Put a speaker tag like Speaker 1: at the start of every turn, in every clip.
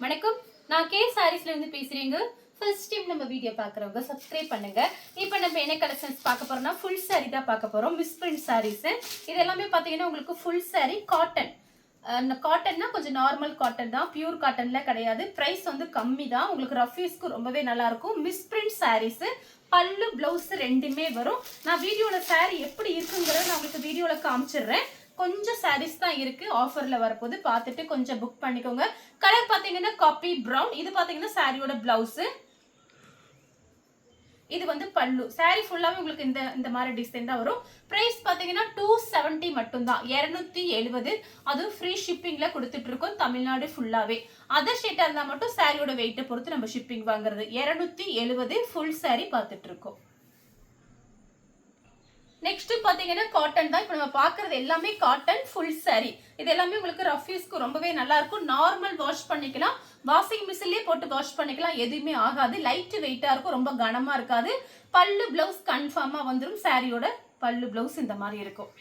Speaker 1: வணக்கம், நான் கே சாரீஸ்ல இருந்து பேசுறேங்க. ஃபர்ஸ்ட் டைம் நம்ம வீடியோ பார்க்குறவங்க சப்ஸ்கிரைப் பண்ணுங்க. இப்போ நம்ம என்ன கலெக்ஷன்ஸ் பார்க்க போறோம்னா ஃபுல் சாரி தான் பார்க்க போறோம். மிஸ் பிரிண்ட் சாரீஸ் இது எல்லாமே பார்த்தீங்கன்னா உங்களுக்கு ஃபுல் சாரி காட்டன். காட்டன்னா கொஞ்சம் நார்மல் காட்டன் தான், பியூர் காட்டன்ல கிடையாது. பிரைஸ் வந்து கம்மி தான், உங்களுக்கு ரஃபீஸ்க்கு ரொம்பவே நல்லா இருக்கும். மிஸ் பிரிண்ட் சாரீஸ் பல்லு பிளவுஸ் ரெண்டுமே வரும். நான் வீடியோல சாரி எப்படி இருக்குங்கிறத நான் உங்களுக்கு வீடியோல காமிச்சிடுறேன். கொஞ்சம் சாரீஸ் தான் இருக்கு, ஆஃபர்ல வரப்போது பார்த்துட்டு கொஞ்சம் புக் பண்ணிக்கோங்க. கலர் பாத்தீங்கன்னா காப்பி பிரவுன். இது பாத்தீங்கன்னா சாரியோட பிளவுஸ், இது வந்து பல்லு. சாரி ஃபுல்லாவே உங்களுக்கு இந்த மாதிரி டிசைன் தான் வரும். பிரைஸ் பாத்தீங்கன்னா 270 மட்டும் தான், 270. அதுவும் ஃப்ரீ ஷிப்பிங்ல கொடுத்துட்டு இருக்கோம் தமிழ்நாடு ஃபுல்லாவே. அதர் ஸ்டேட்டா இருந்தா மட்டும் சாரியோட வெயிட்டை பொறுத்து நம்ம ஷிப்பிங் வாங்குறது. 270 ஃபுல் சாரி பார்த்துட்டு இருக்கோம். நெக்ஸ்ட் பாத்தீங்கன்னா காட்டன் தான். இப்போ நம்ம பாக்குறது எல்லாமே காட்டன் ஃபுல் சாரி. இது எல்லாமே உங்களுக்கு ரஃபீஸ்க்கு ரொம்பவே நல்லா இருக்கும். நார்மல் வாஷ் பண்ணிக்கலாம், வாஷிங் மிஷின்லயே போட்டு வாஷ் பண்ணிக்கலாம், எதுவுமே ஆகாது. லைட் வெயிட்டா இருக்கும், ரொம்ப கனமா இருக்காது. பல்லு பிளவுஸ் கன்ஃபார்மா வந்துடும். சாரியோட பல்லு பிளவுஸ் இந்த மாதிரி இருக்கும்.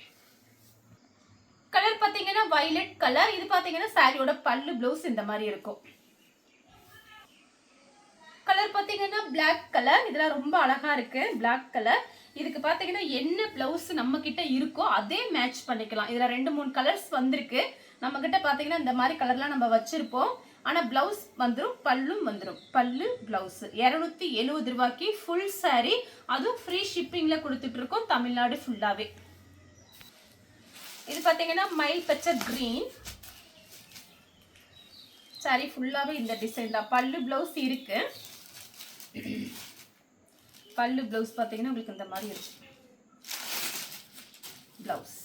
Speaker 1: கலர் பாத்தீங்கன்னா வயலட் கலர். இது பாத்தீங்கன்னா சாரியோட பல்லு பிளவுஸ் இந்த மாதிரி இருக்கும். கலர் பாத்தீங்கன்னா பிளாக் கலர். இதெல்லாம் ரொம்ப அழகா இருக்கு, பிளாக் கலர். இதுக்கு பாத்தீங்கன்னா என்ன பிளவுஸ் நம்ம கிட்ட இருக்கோ அதே மேட்ச் பண்ணிக்கலாம். இதுல 2-3 கலர்ஸ் வந்திருக்கு. நம்ம கிட்ட பாத்தீங்கன்னா இந்த மாதிரி கலர்லாம் நம்ம வச்சிருப்போம். ஆனா பிளவுஸ் வந்துடும், பல்லும் வந்துடும். பல்லு பிளவுஸ் 270 ரூபாய்க்கு ஃபுல் சாரி. அதுவும் ஃப்ரீ ஷிப்பிங்ல கொடுத்துட்டு இருக்கோம் தமிழ்நாடு ஃபுல்லாவே. இது பாத்தீங்கன்னா மயில் பச்சை கிரீன். சாரி ஃபுல்லாவே இந்த டிசைன் தான். பல்லு பிளவுஸ் இருக்கு. பல்லு பிளவுஸ் பாத்தீங்கன்னா உங்களுக்கு இந்த மாதிரி இருக்கு. Blouse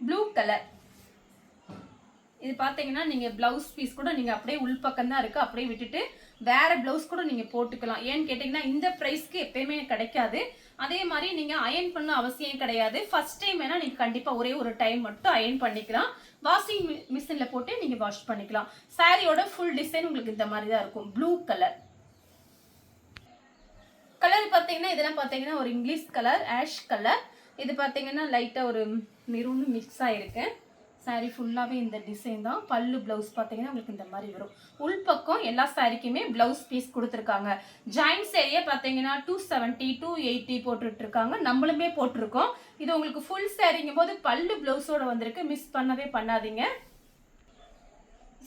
Speaker 1: blue colour. இது பாத்தீங்கன்னா நீங்க பிளவுஸ் பீஸ் கூட நீங்க அப்படியே உள்பக்கம் தான் இருக்கு, அப்படியே விட்டுட்டு வேற பிளவுஸ் கூட நீங்க போட்டுக்கலாம். ஏன்னு கேட்டீங்கன்னா இந்த பிரைஸ்க்கு எப்பயுமே கிடைக்காது. அதே மாதிரி நீங்க அயன் பண்ண அவசியம் கிடையாது. ஃபர்ஸ்ட் டைம் வேணா நீங்க கண்டிப்பா ஒரே ஒரு டைம் மட்டும் அயன் பண்ணிக்கலாம். வாஷிங் மிஷின்ல போட்டு நீங்க வாஷ் பண்ணிக்கலாம். சாரியோட ஃபுல் டிசைன் உங்களுக்கு இந்த மாதிரி தான் இருக்கும். Blue colour. கலர் பாத்தீங்கன்னா இதெல்லாம் பாத்தீங்கன்னா ஒரு இங்கிலீஷ் கலர், ஆஷ் கலர். இது பாத்தீங்கன்னா லைட்டா ஒரு மெரூன் மிக்ஸ் ஆயிருக்கு. சாரி ஃபுல்லாவே இந்த டிசைன் தான். பல்லு பிளவுஸ் பாத்தீங்கன்னா உங்களுக்கு இந்த மாதிரி வரும். உள்பக்கம் எல்லா சாரிக்குமே பிளவுஸ் பீஸ் கொடுத்துருக்காங்க. ஜாயின்ஸ் ஏரியா பாத்தீங்கன்னா 270 280 போட்டுட்டு இருக்காங்க, நம்மளுமே போட்டிருக்கோம். இது உங்களுக்கு ஃபுல் சாரிங்கும் போது பல்லு பிளவுஸோட வந்திருக்கு, மிஸ் பண்ணவே பண்ணாதீங்க.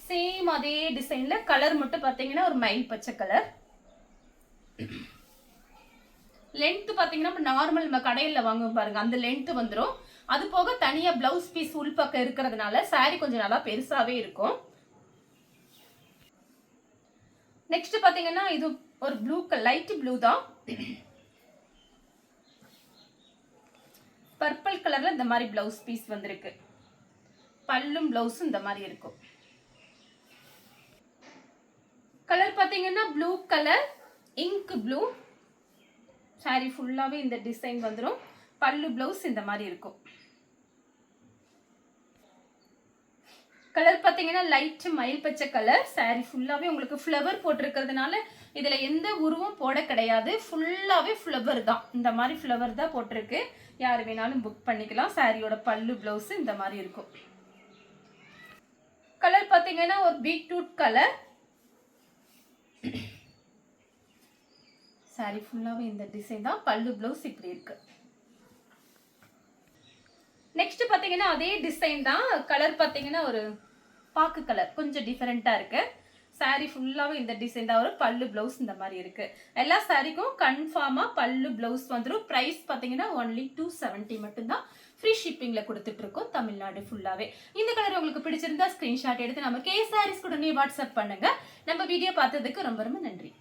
Speaker 1: சேம் அதே டிசைன்ல கலர் மட்டும் பாத்தீங்கன்னா ஒரு மயில் பச்சை கலர். லென்த் பாத்தீங்கன்னா நார்மல் நம்ம கடையில வாங்குவோம் பாருங்க, அந்த லென்த் வந்துடும். அது போக தனியா பிளவுஸ் பீஸ் உள்பக்கம் இருக்கிறதுனால சாரி கொஞ்சம் நல்லா பெருசாவே இருக்கும். நெக்ஸ்ட் பாத்தீங்கன்னா இது ஒரு ப்ளூ கலர், லைட் ப்ளூ தான். பர்பிள் கலர்ல இந்த மாதிரி பிளவுஸ் பீஸ் வந்திருக்கு. பல்லும் பிளவுஸும் இந்த மாதிரி இருக்கும். கலர் பாத்தீங்கன்னா blue colour, ink blue. Sorry ஃபுல்லாவே இந்த டிசைன் வந்துடும். பல்லு பிளவுஸ் இந்த மாதிரி இருக்கும். கலர் பாத்தீங்கன்னா லைட் மயில் பச்சை கலர். சாரி ஃபுல்லாவே உங்களுக்கு ஃப்ளவர் போட்டிருக்கிறதுனால இதுல எந்த உருவம் போட கிடையாது, ஃபுல்லாவே ஃப்ளவர் தான். இந்த மாதிரி ஃப்ளவர் தான் போட்டிருக்கு. யார் வேணாலும் புக் பண்ணிக்கலாம். சாரியோட பல்லு பிளவுஸ் இந்த மாதிரி இருக்கும். கலர் பாத்தீங்கன்னா ஒரு பீட்ரூட் கலர். சாரி ஃபுல்லாவே இந்த டிசைன் தான். பல்லு பிளவுஸ் இப்படி இருக்கு. நெக்ஸ்ட் பாத்தீங்கன்னா அதே டிசைன் தான். கலர் பாத்தீங்கன்னா ஒரு பாக்கு கலர், கொஞ்சம் டிஃபரெண்டா இருக்கு. சாரி ஃபுல்லாவே இந்த டிசைன் தான் வரும். பல்லு பிளவுஸ் இந்த மாதிரி இருக்கு. எல்லா சாரிக்கும் கன்ஃபார்மா பல்லு பிளவுஸ் வந்துடும். பிரைஸ் பாத்தீங்கன்னா ஒன்லி 270 மட்டும் தான். ஃப்ரீ ஷிப்பிங்ல கொடுத்துட்டு இருக்கோம் தமிழ்நாடு ஃபுல்லாவே. இந்த கலர் உங்களுக்கு பிடிச்சிருந்தா ஸ்கிரீன்ஷாட் எடுத்து நம்ம கே சாரீஸ் உடனே வாட்ஸ்அப் பண்ணுங்க. நம்ம வீடியோ பார்த்ததுக்கு ரொம்ப ரொம்ப நன்றி.